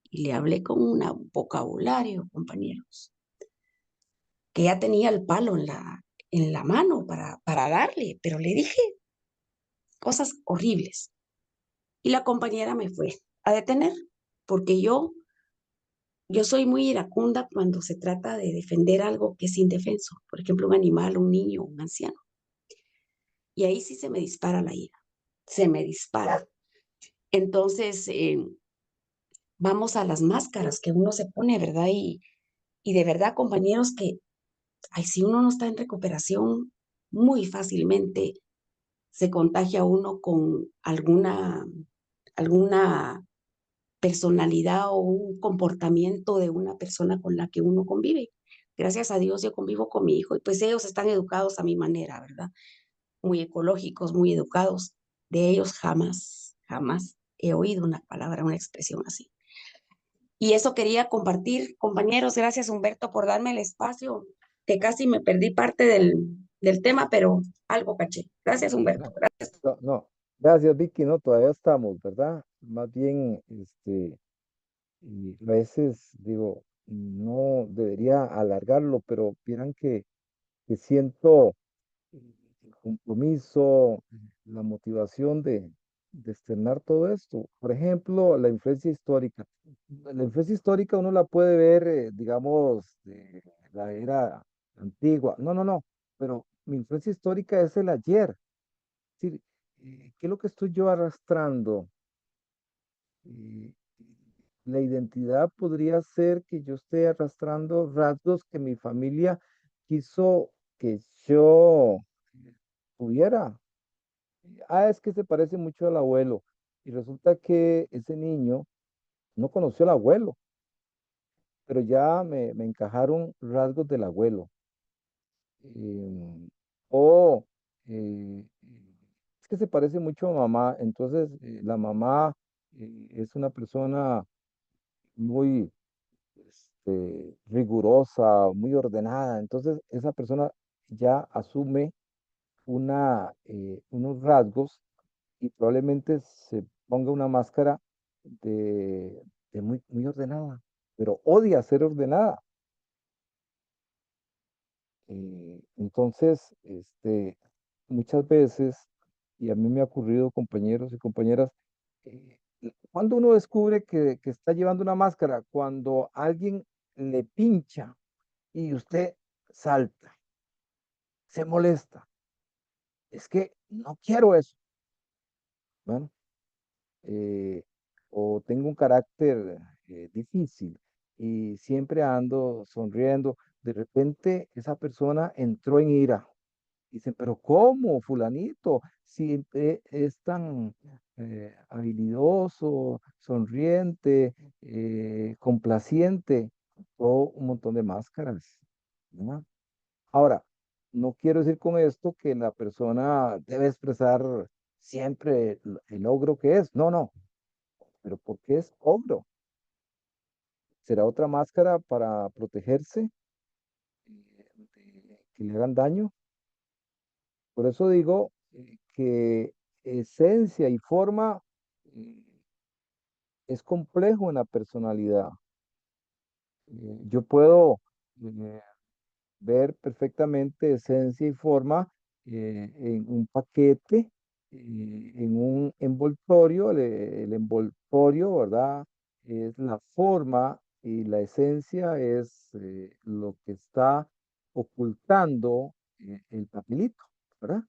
[SPEAKER 4] y le hablé con un vocabulario, compañeros, que ya tenía el palo en la mano para darle, pero le dije cosas horribles. Y la compañera me fue a detener, porque yo soy muy iracunda cuando se trata de defender algo que es indefenso, por ejemplo, un animal, un niño, un anciano. Y ahí sí se me dispara la ira, se me dispara. Entonces, vamos a las máscaras que uno se pone, ¿verdad? Y de verdad, compañeros, que ay, si uno no está en recuperación, muy fácilmente se contagia uno con alguna personalidad o un comportamiento de una persona con la que uno convive. Gracias a Dios yo convivo con mi hijo y pues ellos están educados a mi manera, ¿verdad? Muy ecológicos, muy educados. De ellos jamás he oído una palabra, una expresión así. Y eso quería compartir, compañeros. Gracias, Humberto, por darme el espacio, que casi me perdí parte del tema, pero algo caché. Gracias, Humberto. Gracias.
[SPEAKER 2] No, no, gracias Vicky, no, todavía estamos, ¿verdad? Más bien, y a veces digo, no debería alargarlo, pero vieran que siento el compromiso, la motivación de externar todo esto. Por ejemplo, la influencia histórica. La influencia histórica uno la puede ver, digamos, de la era antigua. No, no, no, pero mi influencia histórica es el ayer. Es decir, ¿qué es lo que estoy yo arrastrando? Eh, la identidad podría ser que yo esté arrastrando rasgos que mi familia quiso que yo tuviera. Ah, es que se parece mucho al abuelo. Y resulta que ese niño no conoció al abuelo, pero ya me encajaron rasgos del abuelo. Em, o es que se parece mucho a mamá, entonces la mamá es una persona muy rigurosa, muy ordenada, entonces esa persona ya asume unos rasgos y probablemente se ponga una máscara de muy ordenada, pero odia ser ordenada. Entonces, muchas veces, y a mí me ha ocurrido, compañeros y compañeras, cuando uno descubre que está llevando una máscara, cuando alguien le pincha y usted salta, se molesta, es que no quiero eso. Bueno, eh, o tengo un carácter difícil y siempre ando sonriendo, de repente esa persona entró en ira. Dicen, pero ¿cómo, fulanito? Si es tan habilidoso, sonriente, complaciente, todo un montón de máscaras, ¿no? Ahora, no quiero decir con esto que la persona debe expresar siempre el ogro que es. No, no, pero ¿por qué es ogro? ¿Será otra máscara para protegerse de que le hagan daño? Por eso digo que esencia y forma eh, es complejo en la personalidad. Yo puedo eh, ver perfectamente esencia y forma en un paquete, en un envoltorio. El envoltorio, ¿verdad? Es la forma y la esencia es lo que está ocultando el papelito, ¿verdad?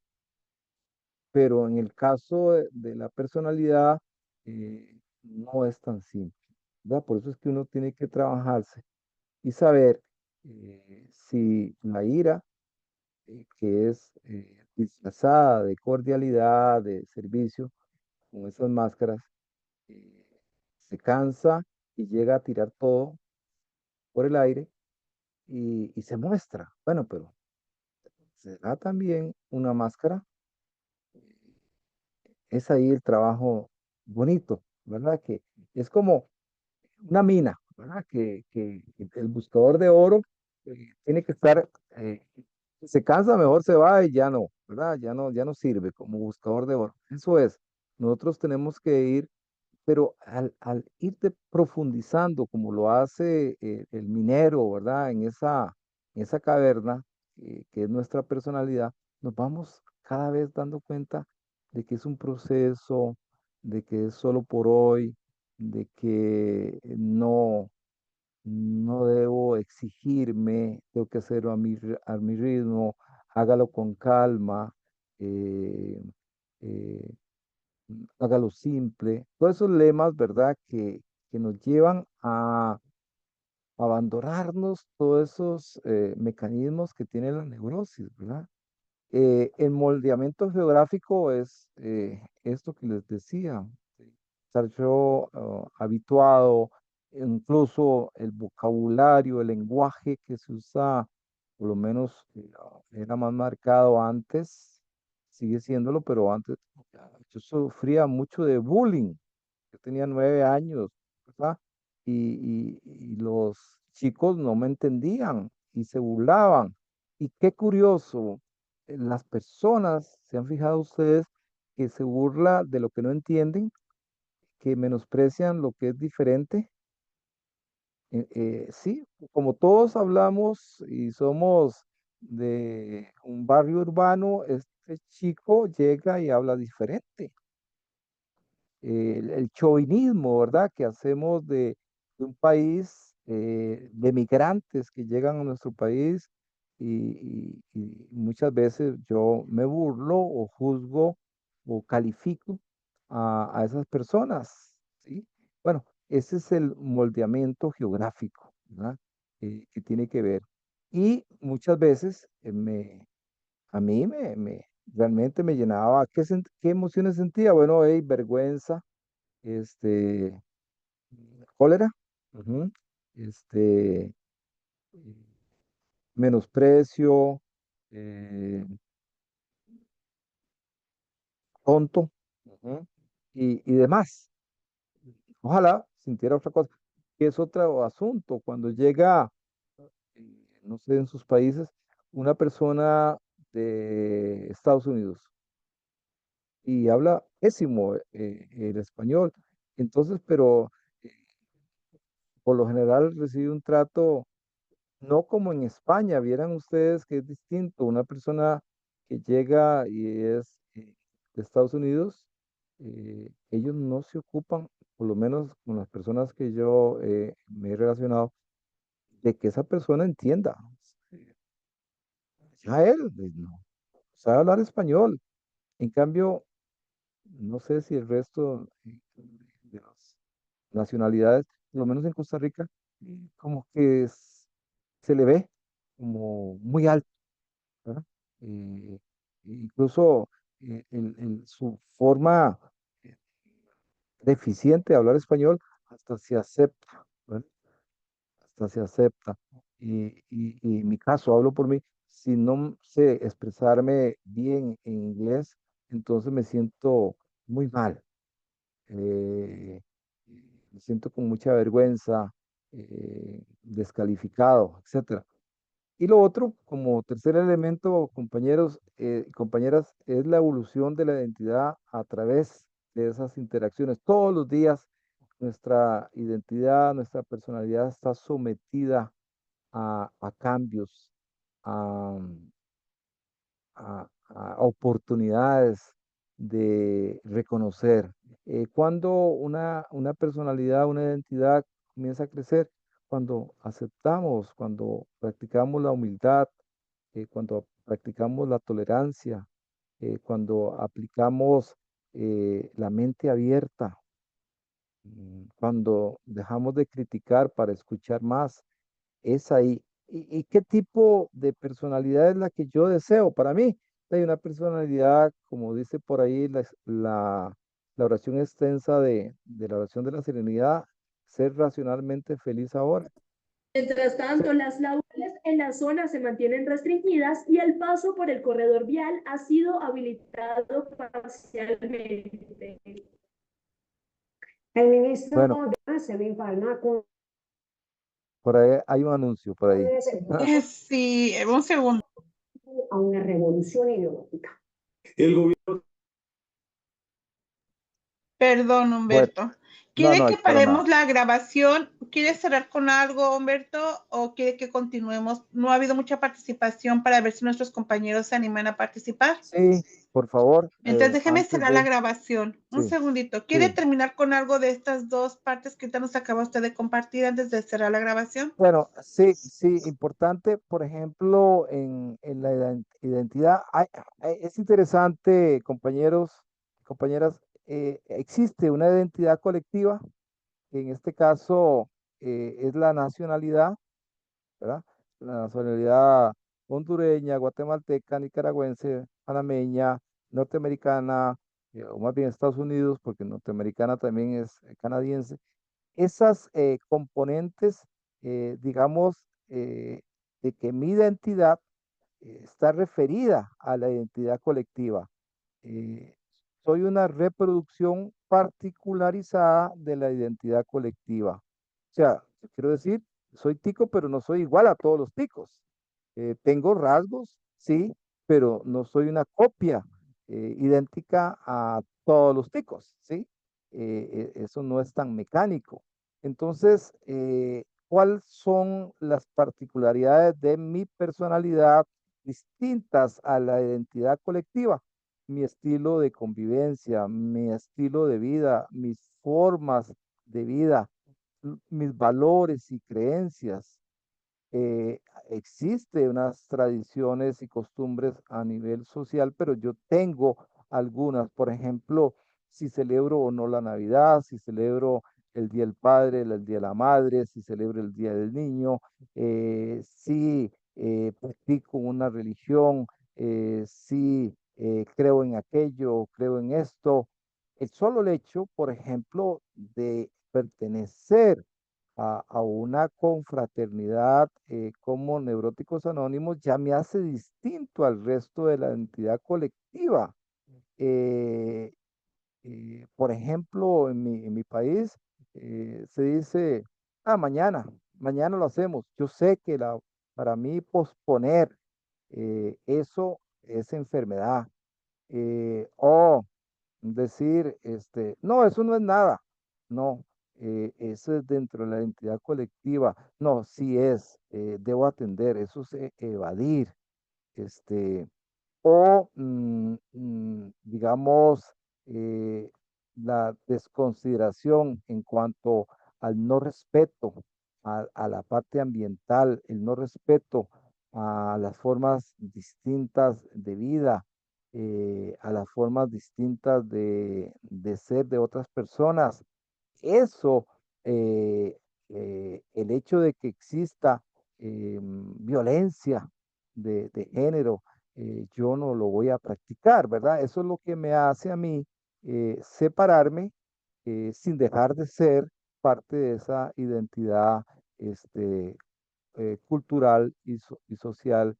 [SPEAKER 2] Pero en el caso de la personalidad, no es tan simple, ¿verdad? Por eso es que uno tiene que trabajarse y saber si la ira, que es disfrazada de cordialidad, de servicio, con esas máscaras, eh, se cansa y llega a tirar todo por el aire y se muestra. Bueno, pero será también una máscara. Es ahí el trabajo bonito, ¿verdad? Que es como una mina, ¿verdad? Que el buscador de oro tiene que estar se cansa, mejor se va y ya no, ¿verdad? Ya no sirve como buscador de oro. Eso es, nosotros tenemos que ir, pero al irte profundizando como lo hace el minero, ¿verdad? En esa caverna, que es nuestra personalidad, nos vamos cada vez dando cuenta de que es un proceso, de que es solo por hoy, de que no debo exigirme, tengo que hacerlo a mi ritmo, hágalo con calma, eh, eh, hágalo simple. Todos esos lemas, ¿verdad? Que nos llevan a abandonarnos todos esos mecanismos que tiene la neurosis, ¿verdad? El moldeamiento geográfico es esto que les decía, ¿sí? Estar yo habituado, incluso el vocabulario, el lenguaje que se usa, por lo menos era más marcado antes, sigue siéndolo, pero antes yo sufría mucho de bullying. Yo tenía 9 años, ¿verdad? Y los chicos no me entendían y se burlaban. Y qué curioso, las personas, ¿se han fijado ustedes que se burla de lo que no entienden, que menosprecian lo que es diferente? Sí, como todos hablamos y somos de un barrio urbano, este chico llega y habla diferente. El chauvinismo, ¿verdad? Que hacemos de un país de migrantes que llegan a nuestro país y muchas veces yo me burlo o juzgo o califico a esas personas, ¿sí? Bueno, ese es el moldeamiento geográfico, ¿verdad? Que tiene que ver. Y muchas veces a mí realmente me llenaba. ¿Qué emociones sentía? Bueno, vergüenza, este, cólera, ujú, este, menosprecio, eh, tonto, ujú, y demás. Ojalá sintiera otra cosa, que es otro asunto. Cuando llega, no sé, en sus países, una persona de Estados Unidos y habla pésimo el español, entonces, pero eh, por lo general recibe un trato. No como en España, vieran ustedes que es distinto. Una persona que llega y es de Estados Unidos, ellos no se ocupan, por lo menos con las personas que yo me he relacionado, de que esa persona entienda. Ya él no sabe hablar español. En cambio, no sé si el resto de las nacionalidades, por lo menos en Costa Rica, como que se le ve como muy alto, ¿verdad? Eh, incluso su forma eh, deficiente de hablar español hasta se acepta, ¿verdad? Hasta se acepta. Y en mi caso, hablo por mí, si no sé expresarme bien en inglés, entonces me siento muy mal. eh, Me siento con mucha vergüenza, descalificado, etcétera. Y lo otro, como tercer elemento, compañeros y compañeras, es la evolución de la identidad a través de esas interacciones. Todos los días nuestra identidad, nuestra personalidad está sometida a cambios, a, a oportunidades de reconocer. Cuando una personalidad, una identidad comienza a crecer, cuando aceptamos, cuando practicamos la humildad, cuando practicamos la tolerancia, cuando aplicamos la mente abierta, cuando dejamos de criticar para escuchar más, es ahí. ¿Y qué tipo de personalidad es la que yo deseo para mí? Hay una personalidad, como dice por ahí la oración extensa de la oración de la serenidad, ser racionalmente feliz ahora.
[SPEAKER 5] Mientras
[SPEAKER 2] Se-
[SPEAKER 5] tanto, las labores en la zona se mantienen restringidas y el paso por el corredor vial ha sido habilitado parcialmente.
[SPEAKER 6] El ministro
[SPEAKER 2] Bueno,
[SPEAKER 6] se ve para
[SPEAKER 2] por ahí hay un anuncio por ahí.
[SPEAKER 1] Sí, un segundo.
[SPEAKER 5] a una revolución ideológica.
[SPEAKER 6] El gobierno.
[SPEAKER 1] Perdón,
[SPEAKER 2] Bueno,
[SPEAKER 1] Humberto.
[SPEAKER 2] no,
[SPEAKER 1] ¿Quiere
[SPEAKER 2] no hay
[SPEAKER 1] que
[SPEAKER 2] para nada.
[SPEAKER 1] paremos la grabación? ¿Quiere cerrar con algo, Humberto? ¿O quiere que continuemos? No ha habido mucha participación para ver si nuestros compañeros se animan a participar.
[SPEAKER 2] Sí, por favor,
[SPEAKER 1] Entonces, déjeme
[SPEAKER 2] antes
[SPEAKER 1] cerrar la
[SPEAKER 2] de...
[SPEAKER 1] grabación. Un
[SPEAKER 2] Sí,
[SPEAKER 1] segundito. ¿Quiere
[SPEAKER 2] sí.
[SPEAKER 1] terminar con algo de estas dos partes que ahorita nos acaba usted de compartir antes de cerrar la grabación?
[SPEAKER 2] Bueno, sí, sí, importante, por ejemplo, en la identidad, es interesante, compañeros, compañeras, existe una identidad colectiva, que en este caso es la nacionalidad, ¿verdad? La nacionalidad hondureña, guatemalteca, nicaragüense, panameña, norteamericana, o más bien Estados Unidos, porque norteamericana también es canadiense. Esas componentes, digamos, de que mi identidad está referida a la identidad colectiva. Eh, Soy una reproducción particularizada de la identidad colectiva. O sea, yo quiero decir, soy tico, pero no soy igual a todos los ticos. Tengo rasgos, sí, pero no soy una copia idéntica a todos los ticos, ¿sí? Eso no es tan mecánico. Entonces, ¿cuáles son las particularidades de mi personalidad distintas a la identidad colectiva? Mi estilo de convivencia, mi estilo de vida, mis formas de vida, mis valores y creencias. Existe unas tradiciones y costumbres a nivel social, pero yo tengo algunas, por ejemplo, si celebro o no la Navidad, si celebro el Día del Padre, el Día de la Madre, si celebro el Día del Niño, si practico una religión, si creo en aquello, creo en esto. El solo hecho, por ejemplo, de pertenecer a una confraternidad como Neuróticos Anónimos ya me hace distinto al resto de la entidad colectiva. Eh, por ejemplo, en mi país se dice, mañana, mañana lo hacemos. Yo sé que para mí posponer eso es enfermedad. O decir, no, eso no es nada. No, eso es dentro de la identidad colectiva. No, sí es, debo atender, eso es evadir. Este, o, digamos, eh, la desconsideración en cuanto al no respeto a la parte ambiental, el no respeto a las formas distintas de vida, a las formas distintas de ser de otras personas. Eso, el hecho de que exista violencia de género, yo no lo voy a practicar, ¿verdad? Eso es lo que me hace a mí separarme sin dejar de ser parte de esa identidad este, cultural y social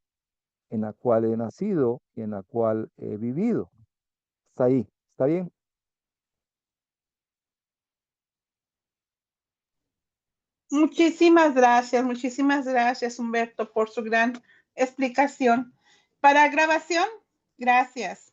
[SPEAKER 2] en la cual he nacido y en la cual he vivido. Está ahí, ¿está bien?
[SPEAKER 1] Muchísimas gracias, Humberto, por su gran explicación. Para grabación, gracias.